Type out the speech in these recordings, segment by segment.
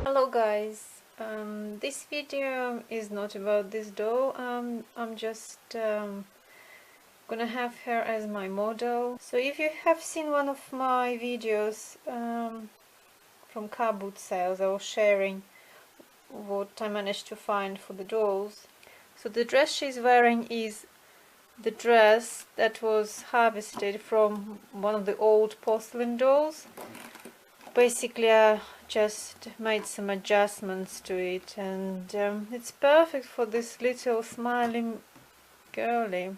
Hello guys, this video is not about this doll. I'm just gonna have her as my model. So if you have seen one of my videos from car boot sales, I was sharing what I managed to find for the dolls. So the dress she's wearing is the dress that was harvested from one of the old porcelain dolls. Basically I just made some adjustments to it, and it's perfect for this little smiling girly.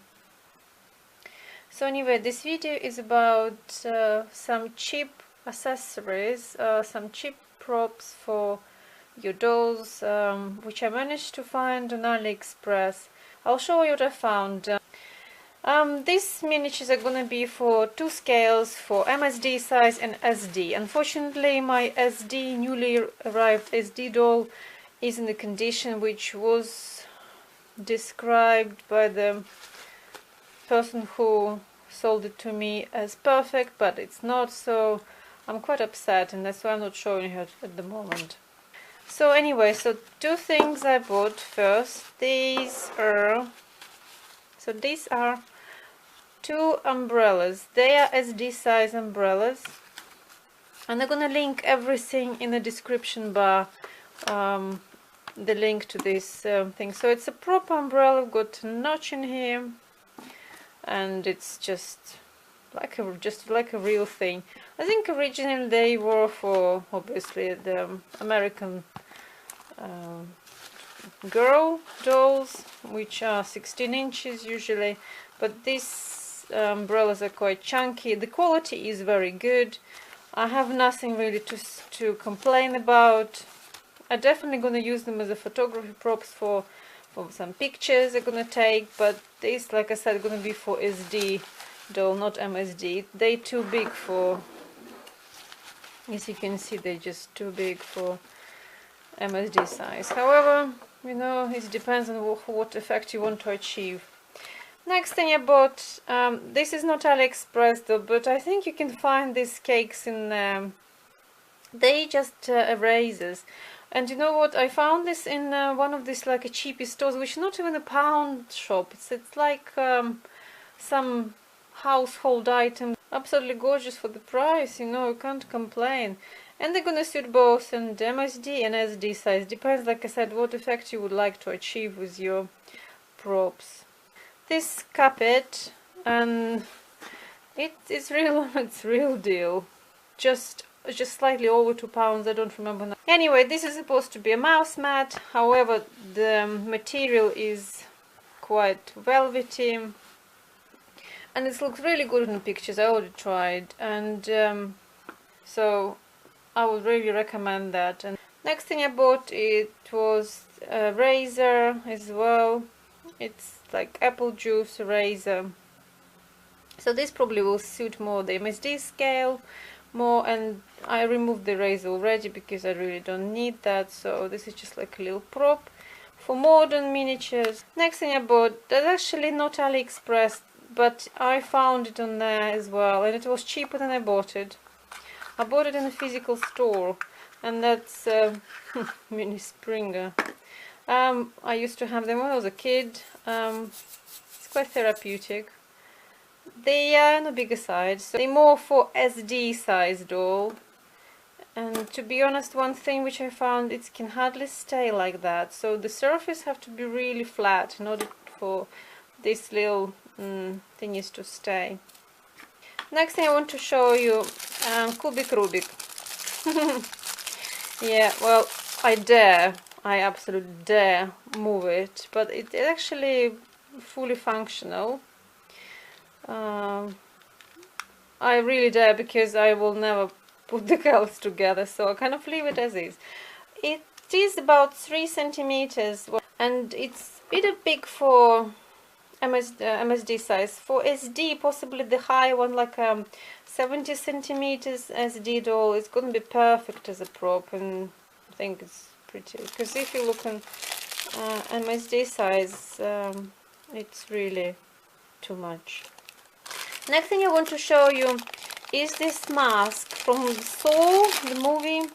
So anyway, this video is about some cheap accessories, some cheap props for your dolls, which I managed to find on Aliexpress. I'll show you what I found. These miniatures are gonna be for two scales, for MSD size and SD. Unfortunately, my SD, newly arrived SD doll, is in the condition which was described by the person who sold it to me as perfect, but it's not, so I'm quite upset, and that's why I'm not showing her at the moment. So anyway, so two things I bought first. These are two umbrellas. They are SD size umbrellas, and I'm gonna link everything in the description bar, the link to this thing. So it's a proper umbrella, got a notch in here, and it's just like a real thing. I think originally they were for obviously the American girl dolls, which are 16 inches usually, but these umbrellas are quite chunky. The quality is very good. I have nothing really to complain about. I'm definitely gonna use them as a photography props for some pictures I'm gonna take, but this, like I said, gonna be for SD doll, not MSD. They're too big for, as you can see, they're just too big for MSD size. However, you know, it depends on what effect you want to achieve. Next thing I bought, this is not Aliexpress though, but I think you can find these cakes in, they just erasers. And you know what, I found this in one of these like a cheapy stores, which is not even a pound shop. It's like some household item. Absolutely gorgeous for the price, you know, you can't complain. And they're gonna suit both in MSD and SD size. Depends, like I said, what effect you would like to achieve with your props. This carpet, and it's real deal. Just slightly over £2. I don't remember now. Anyway, this is supposed to be a mouse mat. However, the material is quite velvety, and it looks really good in the pictures. I already tried, and so I would really recommend that. And next thing I bought, it was a razor as well. It's like apple juice razor. So this probably will suit more the MSD scale more, and I removed the razor already because I really don't need that. So this is just like a little prop for modern miniatures. Next thing I bought, that's actually not Aliexpress, but I found it on there as well, and it was cheaper than I bought it. I bought it in a physical store, and that's mini Springer. I used to have them when I was a kid. It's quite therapeutic. They are on a bigger side, so they're more for SD size doll. And to be honest, one thing which I found, it can hardly stay like that. So the surface have to be really flat in order for these little thingies to stay. Next thing I want to show you, cubic Rubik. Yeah, well, I absolutely dare move it, but it's actually fully functional. I really dare, because I will never put the colors together, so I kind of leave it as is. It is about 3 centimeters, and it's a bit big for MSD size. For SD, possibly the high one, like 70 centimeters SD doll, is going to be perfect as a prop, and I think it's pretty, because if you look on MSD size, it's really too much. Next thing I want to show you is this mask from Saw, the movie.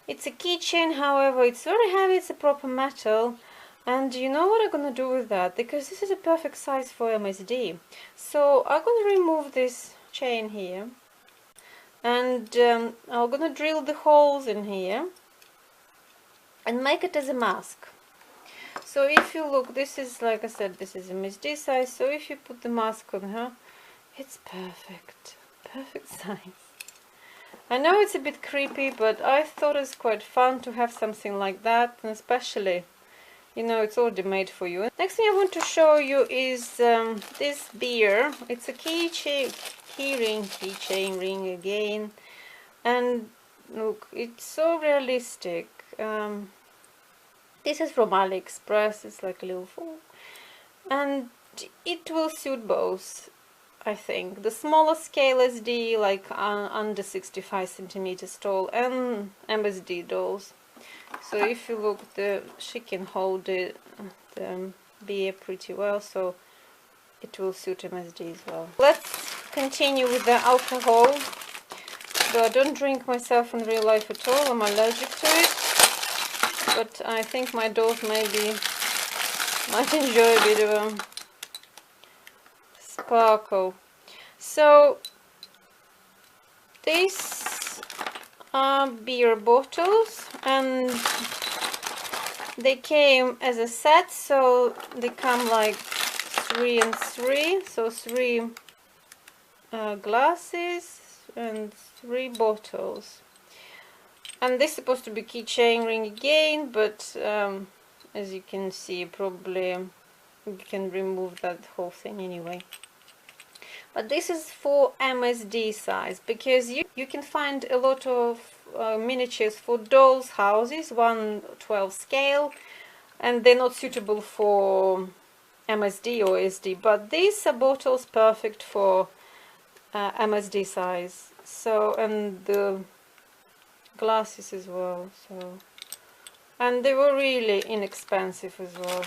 It's a keychain, however, it's very heavy, it's a proper metal. And you know what I'm gonna do with that? Because this is a perfect size for MSD. So I'm gonna remove this chain here. And I'm gonna drill the holes in here and make it as a mask. So if you look, this is, like I said, this is MSD size. So if you put the mask on her, it's perfect. Perfect size. I know it's a bit creepy, but I thought it's quite fun to have something like that, and especially, you know, it's already made for you. Next thing I want to show you is this beer. It's a keychain ring again, and look, it's so realistic. This is from Aliexpress. It's like a little foam, and it will suit both. I think the smaller scale SD, like under 65 centimeters tall, and MSD dolls. So if you look, she can hold the beer pretty well, so it will suit MSD as well. Let's continue with the alcohol. So I don't drink myself in real life at all. I'm allergic to it, but I think my dolls maybe might enjoy a bit of a sparkle. So these are beer bottles, and they came as a set, so they come like 3 and 3, so 3 glasses and 3 bottles. And this is supposed to be keychain ring again, but as you can see, probably you can remove that whole thing anyway. But this is for MSD size, because you can find a lot of miniatures for dolls' houses, 1/12 scale, and they're not suitable for MSD or SD. But these are bottles perfect for MSD size. So, and the glasses as well. So, and they were really inexpensive as well.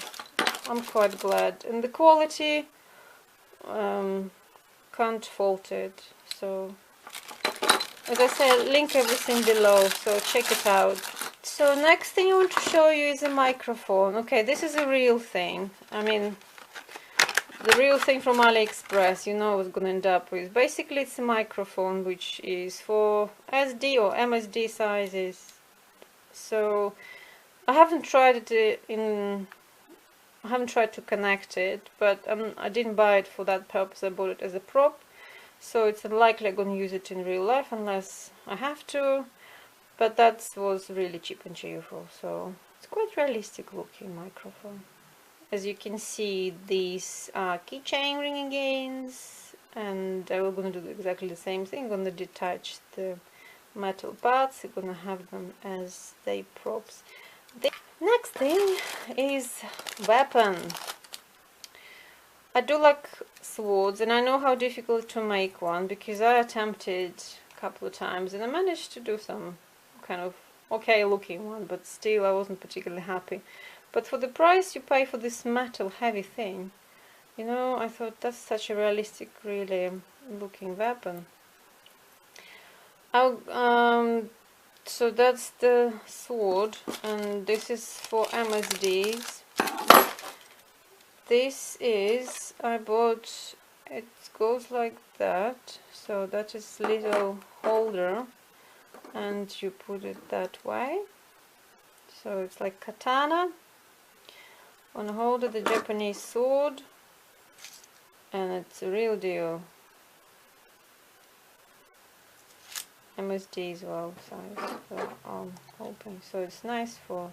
I'm quite glad, and the quality. Can't fault it. So as I said, link everything below, so check it out. So next thing I want to show you is a microphone. Okay, this is a real thing. I mean, the real thing from Aliexpress. You know what it's gonna end up with. Basically, it's a microphone which is for SD or MSD sizes. So I haven't tried it I haven't tried to connect it, but I didn't buy it for that purpose. I bought it as a prop, so it's unlikely I'm going to use it in real life unless I have to, but that was really cheap and cheerful, so it's quite realistic looking microphone. As you can see, these are keychain ring agains, and I'm going to do exactly the same thing. I'm going to detach the metal parts. I'm going to have them as they props. Next thing is weapon. I do like swords, and I know how difficult to make one because I attempted a couple of times and I managed to do some kind of okay looking one, but still I wasn't particularly happy. But for the price you pay for this metal heavy thing, you know, I thought that's such a realistic, really looking weapon. So that's the sword, and this is for MSDs. This is, I bought, it goes like that, so that is little holder, and you put it that way. So it's like katana on a holder, the Japanese sword, and it's a real deal. MSD as well, size, so I'm hoping. So it's nice for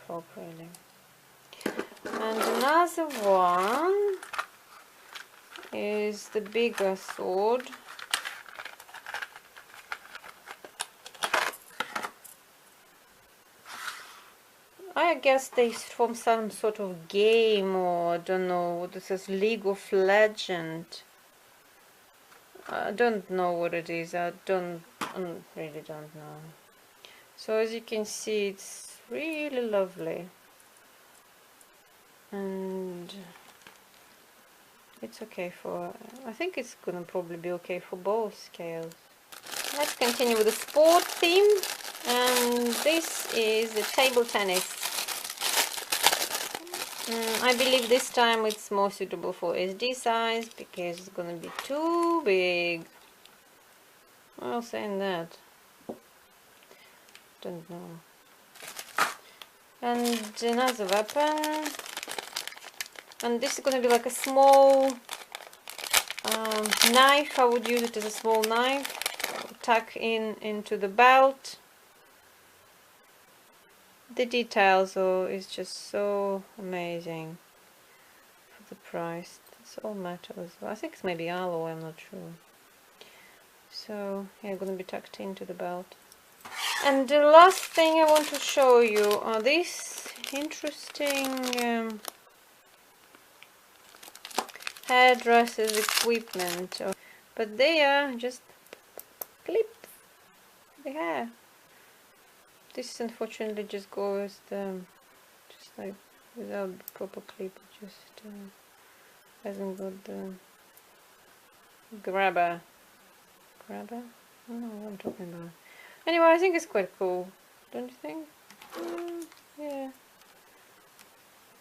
prop really. And another one is the bigger sword. I guess they from some sort of game, or I don't know what this is, League of Legends. I don't know what it is. I really don't know. So as you can see, it's really lovely, and it's okay for, I think it's gonna probably be okay for both scales. Let's continue with the sport theme, and this is the table tennis. I believe this time it's more suitable for SD size because it's gonna be too big. Well, saying that, don't know. And another weapon, and this is gonna be like a small knife. I would use it as a small knife, tuck into the belt. The details though is just so amazing for the price. It's all metal as well. I think it's maybe alloy, I'm not sure. So yeah, gonna be tucked into the belt. And the last thing I want to show you are this interesting hairdressers equipment, but they are just clip the hair. This unfortunately just goes just like without the proper clip. It just hasn't got the grabber. I don't know what I'm talking about. Anyway, I think it's quite cool, don't you think? Yeah.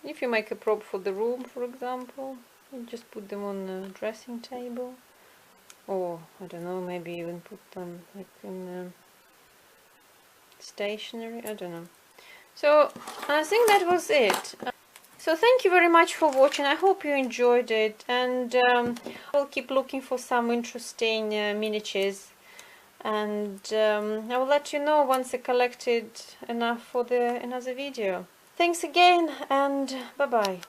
If you make a prop for the room, for example, you just put them on the dressing table, or I don't know, maybe even put them like in stationery. I don't know. So I think that was it. So thank you very much for watching. I hope you enjoyed it, and I'll keep looking for some interesting miniatures, and I will let you know once I collected enough for another video. Thanks again, and bye bye.